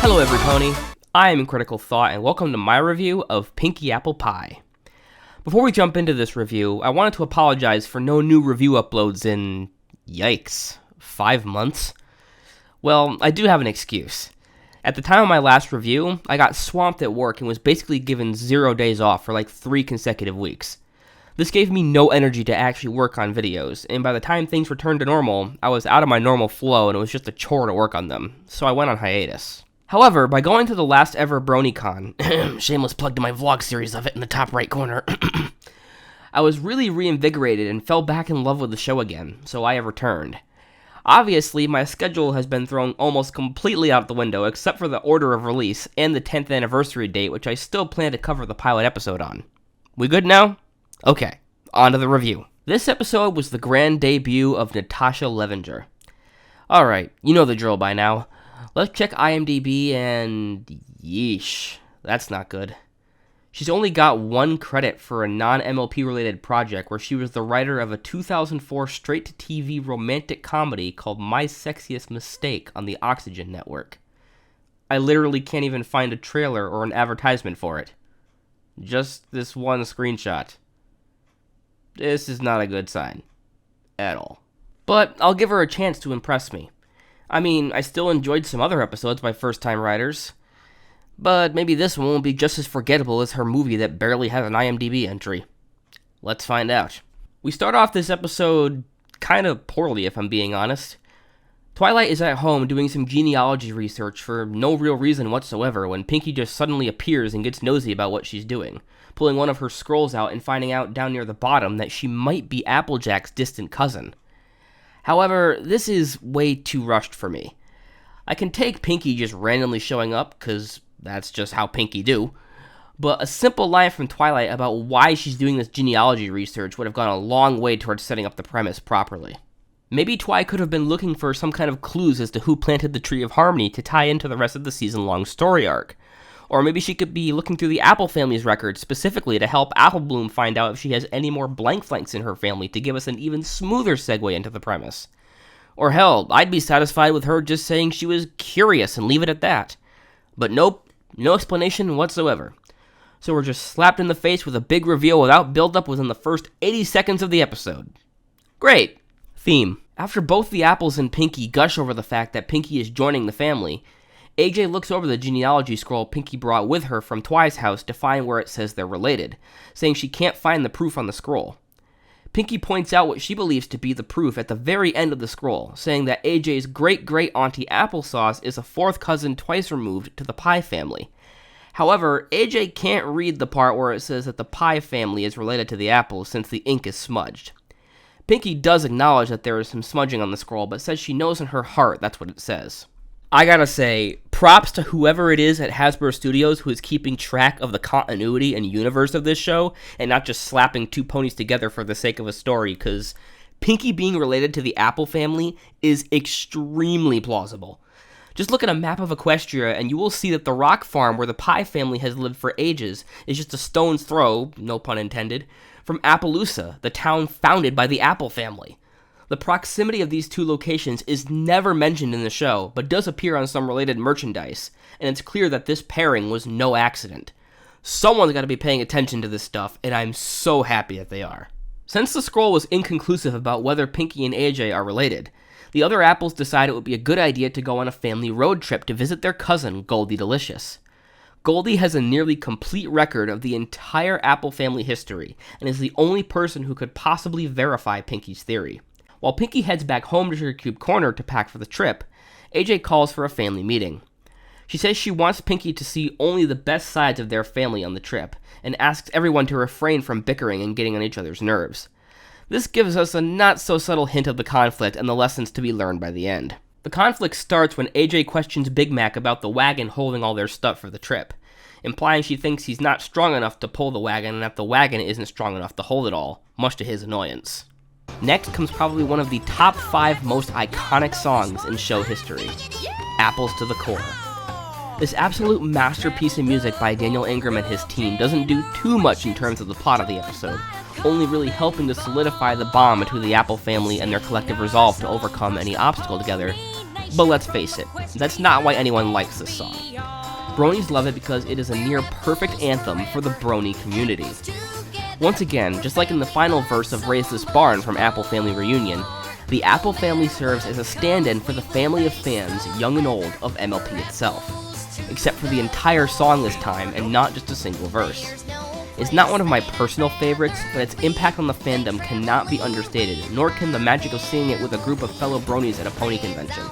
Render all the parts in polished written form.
Hello everypony, I am Critical Thought and welcome to my review of Pinkie Apple Pie. Before we jump into this review, I wanted to apologize for no new review uploads in, yikes, 5 months? Well, I do have an excuse. At the time of my last review, I got swamped at work and was basically given 0 days off for like 3 consecutive weeks. This gave me no energy to actually work on videos, and by the time things returned to normal, I was out of my normal flow and it was just a chore to work on them, so I went on hiatus. However, by going to the last ever BronyCon, shameless plug to my vlog series of it in the top right corner, I was really reinvigorated and fell back in love with the show again, so I have returned. Obviously, my schedule has been thrown almost completely out the window except for the order of release and the 10th anniversary date, which I still plan to cover the pilot episode on. We good now? Okay, on to the review. This episode was the grand debut of Natasha Levinger. Alright, you know the drill by now. Let's check IMDb and yeesh, that's not good. She's only got 1 credit for a non-MLP related project where she was the writer of a 2004 straight-to-TV romantic comedy called My Sexiest Mistake on the Oxygen Network. I literally can't even find a trailer or an advertisement for it. Just this one screenshot. This is not a good sign. At all. But I'll give her a chance to impress me. I mean, I still enjoyed some other episodes by first-time writers, but maybe this one won't be just as forgettable as her movie that barely has an IMDb entry. Let's find out. We start off this episode kind of poorly, if I'm being honest. Twilight is at home doing some genealogy research for no real reason whatsoever when Pinkie just suddenly appears and gets nosy about what she's doing, pulling one of her scrolls out and finding out down near the bottom that she might be Applejack's distant cousin. However, this is way too rushed for me. I can take Pinkie just randomly showing up, cause that's just how Pinkie do, but a simple line from Twilight about why she's doing this genealogy research would have gone a long way towards setting up the premise properly. Maybe Twi could have been looking for some kind of clues as to who planted the Tree of Harmony to tie into the rest of the season-long story arc. Or maybe she could be looking through the Apple family's records specifically to help Applebloom find out if she has any more blank flanks in her family to give us an even smoother segue into the premise. Or hell, I'd be satisfied with her just saying she was curious and leave it at that. But nope, no explanation whatsoever. So we're just slapped in the face with a big reveal without build-up within the first 80 seconds of the episode. Great. Theme. After both the Apples and Pinkie gush over the fact that Pinkie is joining the family, AJ looks over the genealogy scroll Pinkie brought with her from Twi's house to find where it says they're related, saying she can't find the proof on the scroll. Pinkie points out what she believes to be the proof at the very end of the scroll, saying that AJ's great-great-auntie Applesauce is a 4th cousin twice removed to the Pie family. However, AJ can't read the part where it says that the Pie family is related to the Apples since the ink is smudged. Pinkie does acknowledge that there is some smudging on the scroll, but says she knows in her heart that's what it says. I gotta say, props to whoever it is at Hasbro Studios who is keeping track of the continuity and universe of this show, and not just slapping 2 ponies together for the sake of a story, cause Pinkie being related to the Apple family is extremely plausible. Just look at a map of Equestria and you will see that the rock farm where the Pie family has lived for ages is just a stone's throw, no pun intended, from Appaloosa, the town founded by the Apple family. The proximity of these 2 locations is never mentioned in the show, but does appear on some related merchandise, and it's clear that this pairing was no accident. Someone's got to be paying attention to this stuff, and I'm so happy that they are. Since the scroll was inconclusive about whether Pinkie and AJ are related, the other Apples decide it would be a good idea to go on a family road trip to visit their cousin, Goldie-Delicious. Goldie has a nearly complete record of the entire Apple family history, and is the only person who could possibly verify Pinkie's theory. While Pinkie heads back home to Sugar Cube Corner to pack for the trip, AJ calls for a family meeting. She says she wants Pinkie to see only the best sides of their family on the trip, and asks everyone to refrain from bickering and getting on each other's nerves. This gives us a not-so-subtle hint of the conflict and the lessons to be learned by the end. The conflict starts when AJ questions Big Mac about the wagon holding all their stuff for the trip, implying she thinks he's not strong enough to pull the wagon and that the wagon isn't strong enough to hold it all, much to his annoyance. Next comes probably one of the top 5 most iconic songs in show history, Apples to the Core. This absolute masterpiece of music by Daniel Ingram and his team doesn't do too much in terms of the plot of the episode, only really helping to solidify the bond between the Apple family and their collective resolve to overcome any obstacle together. But let's face it, that's not why anyone likes this song. Bronies love it because it is a near-perfect anthem for the Brony community. Once again, just like in the final verse of Raise This Barn from Apple Family Reunion, the Apple family serves as a stand-in for the family of fans, young and old, of MLP itself, except for the entire song this time and not just a single verse. It's not one of my personal favorites, but its impact on the fandom cannot be understated, nor can the magic of singing it with a group of fellow bronies at a pony convention.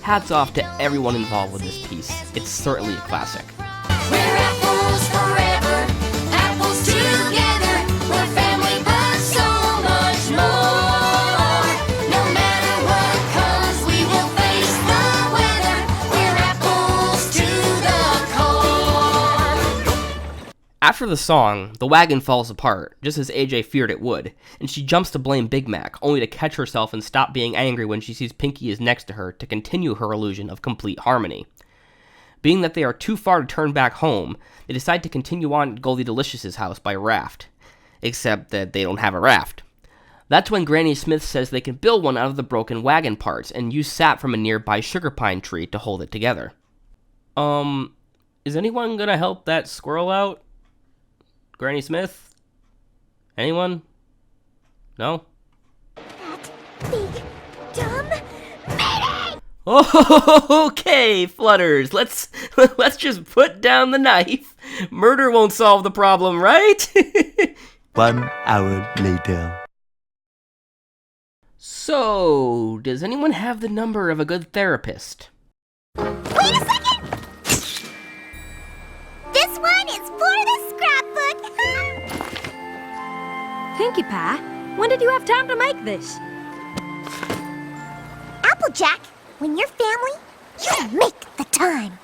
Hats off to everyone involved with this piece. It's certainly a classic. We're apples forever, apples together. We're family, but so much more. No matter what comes, we will face the weather. We're apples to the core. After the song, the wagon falls apart, just as AJ feared it would, and she jumps to blame Big Mac, only to catch herself and stop being angry when she sees Pinkie is next to her to continue her illusion of complete harmony. Being that they are too far to turn back home, they decide to continue on at Goldiedelicious's house by raft. Except that they don't have a raft. That's when Granny Smith says they can build one out of the broken wagon parts and use sap from a nearby sugar pine tree to hold it together. Is anyone gonna help that squirrel out? Granny Smith? Anyone? No? That big, dumb meeting! Oh, okay, Flutters. Let's just put down the knife. Murder won't solve the problem, right? 1 hour later. So, does anyone have the number of a good therapist? Wait a second! This one is for the scrapbook! Pinkie Pie, when did you have time to make this? Applejack, when you're family, you make the time!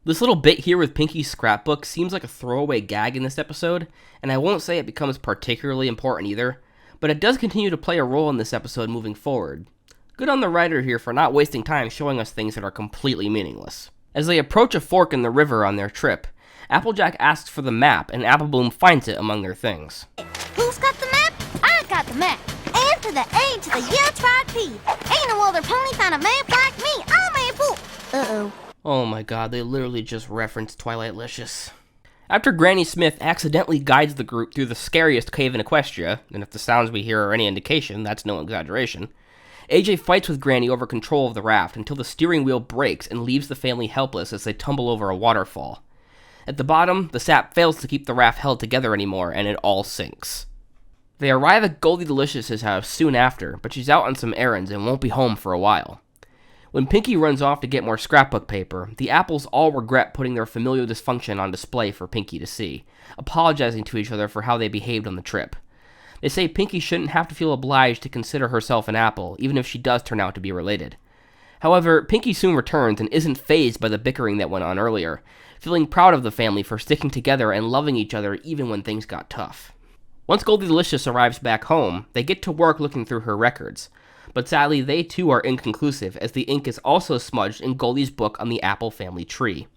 This little bit here with Pinkie's Scrapbook seems like a throwaway gag in this episode, and I won't say it becomes particularly important either, but it does continue to play a role in this episode moving forward. Good on the writer here for not wasting time showing us things that are completely meaningless. As they approach a fork in the river on their trip, Applejack asks for the map, and Apple Bloom finds it among their things. Who's got the map? I got the map. And to the A to the U-P. Ain't no other pony found a map like me. I'm Apple. Uh-oh. Oh my god, they literally just referenced Twilightlicious. After Granny Smith accidentally guides the group through the scariest cave in Equestria, and if the sounds we hear are any indication, that's no exaggeration, AJ fights with Granny over control of the raft until the steering wheel breaks and leaves the family helpless as they tumble over a waterfall. At the bottom, the sap fails to keep the raft held together anymore, and it all sinks. They arrive at Goldiedelicious's house soon after, but she's out on some errands and won't be home for a while. When Pinkie runs off to get more scrapbook paper, the apples all regret putting their familial dysfunction on display for Pinkie to see, apologizing to each other for how they behaved on the trip. They say Pinkie shouldn't have to feel obliged to consider herself an apple, even if she does turn out to be related. However, Pinkie soon returns and isn't fazed by the bickering that went on earlier, feeling proud of the family for sticking together and loving each other even when things got tough. Once Goldiedelicious arrives back home, they get to work looking through her records, but sadly they too are inconclusive as the ink is also smudged in Goldie's book on the Apple family tree.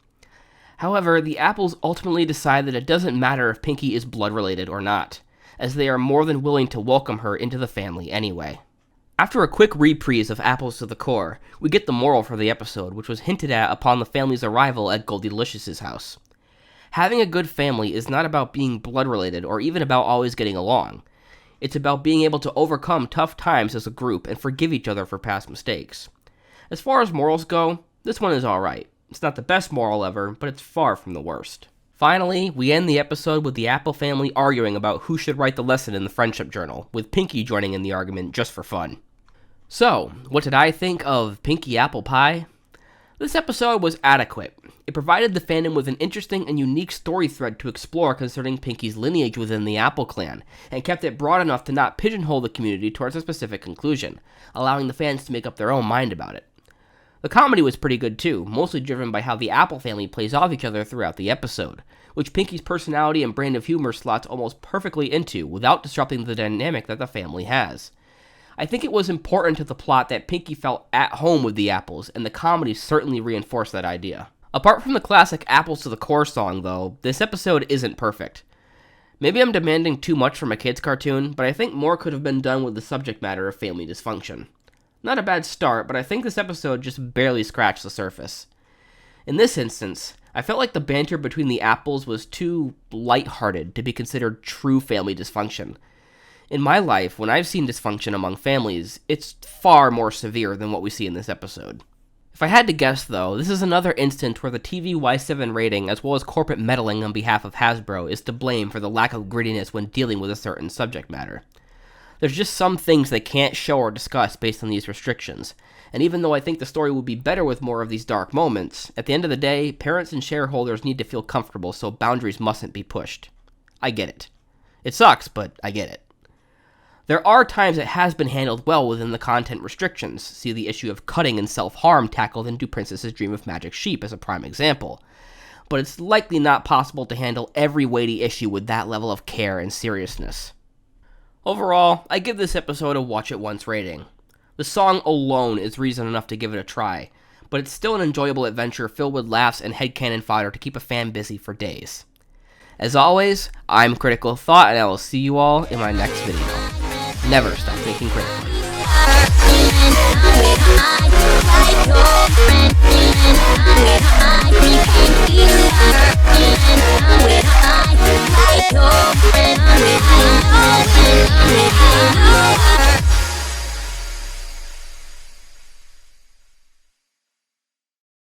However, the apples ultimately decide that it doesn't matter if Pinkie is blood related or not, as they are more than willing to welcome her into the family anyway. After a quick reprise of Apples to the Core, we get the moral for the episode, which was hinted at upon the family's arrival at Goldiedelicious's house. Having a good family is not about being blood-related or even about always getting along. It's about being able to overcome tough times as a group and forgive each other for past mistakes. As far as morals go, this one is alright. It's not the best moral ever, but it's far from the worst. Finally, we end the episode with the Apple family arguing about who should write the lesson in the friendship journal, with Pinkie joining in the argument just for fun. So, what did I think of Pinkie Apple Pie? This episode was adequate. It provided the fandom with an interesting and unique story thread to explore concerning Pinkie's lineage within the Apple clan, and kept it broad enough to not pigeonhole the community towards a specific conclusion, allowing the fans to make up their own mind about it. The comedy was pretty good too, mostly driven by how the Apple family plays off each other throughout the episode, which Pinkie's personality and brand of humor slots almost perfectly into without disrupting the dynamic that the family has. I think it was important to the plot that Pinkie felt at home with the apples, and the comedy certainly reinforced that idea. Apart from the classic Apples to the Core song, though, this episode isn't perfect. Maybe I'm demanding too much from a kid's cartoon, but I think more could have been done with the subject matter of family dysfunction. Not a bad start, but I think this episode just barely scratched the surface. In this instance, I felt like the banter between the apples was too lighthearted to be considered true family dysfunction. In my life, when I've seen dysfunction among families, it's far more severe than what we see in this episode. If I had to guess, though, this is another instance where the TV Y7 rating, as well as corporate meddling on behalf of Hasbro, is to blame for the lack of grittiness when dealing with a certain subject matter. There's just some things they can't show or discuss based on these restrictions, and even though I think the story would be better with more of these dark moments, at the end of the day, parents and shareholders need to feel comfortable, so boundaries mustn't be pushed. I get it. It sucks, but I get it. There are times it has been handled well within the content restrictions. See the issue of cutting and self-harm tackled in Do Princesses Dream of Magic Sheep as a prime example. But it's likely not possible to handle every weighty issue with that level of care and seriousness. Overall, I give this episode a watch it once rating. The song alone is reason enough to give it a try, but it's still an enjoyable adventure filled with laughs and headcanon fodder to keep a fan busy for days. As always, I'm Critical Thought, and I will see you all in my next video. Never stop thinking critically.